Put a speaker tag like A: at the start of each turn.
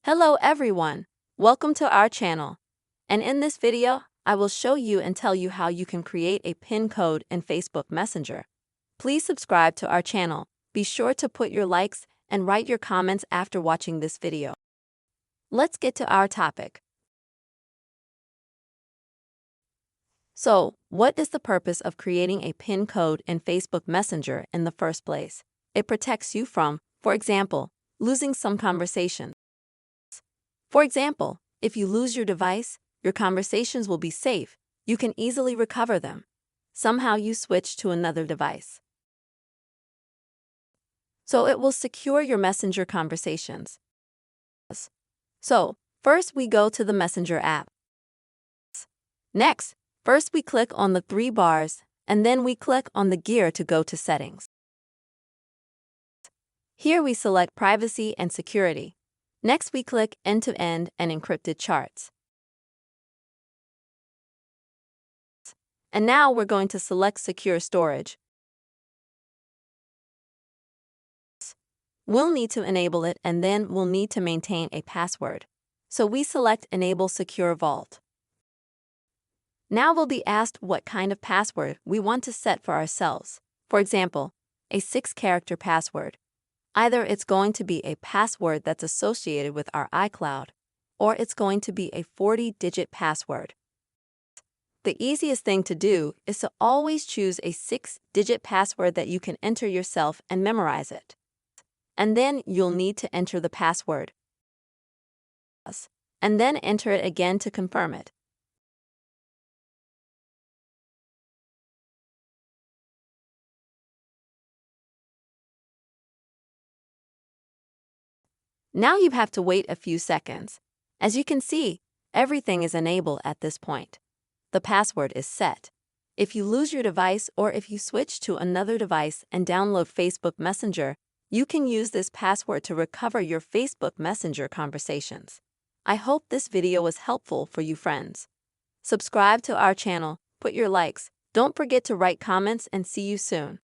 A: Hello everyone, welcome to our channel. And in this video, I will show you and tell you how you can create a PIN code in Facebook Messenger. Please subscribe to our channel. Be sure to put your likes and write your comments after watching this video. Let's get to our topic. So, what is the purpose of creating a PIN code in Facebook Messenger in the first place? It protects you from, for example, losing some conversations. For example, if you lose your device, your conversations will be safe. You can easily recover them. Somehow you switch to another device. So it will secure your Messenger conversations. So, first we go to the Messenger app. Next, first we click on the three bars, and then we click on the gear to go to Settings. Here we select Privacy and Security. Next, we click End-to-End and Encrypted Charts. And now we're going to select Secure Storage. We'll need to enable it, and then we'll need to maintain a password. So we select Enable Secure Vault. Now we'll be asked what kind of password we want to set for ourselves. For example, a 6-character password. Either it's going to be a password that's associated with our iCloud, or it's going to be a 40-digit password. The easiest thing to do is to always choose a 6-digit password that you can enter yourself and memorize it. And then you'll need to enter the password. And then enter it again to confirm it. Now you have to wait a few seconds. As you can see, everything is enabled at this point. The password is set. If you lose your device or if you switch to another device and download Facebook Messenger, you can use this password to recover your Facebook Messenger conversations. I hope this video was helpful for you friends. Subscribe to our channel, put your likes, don't forget to write comments, and see you soon.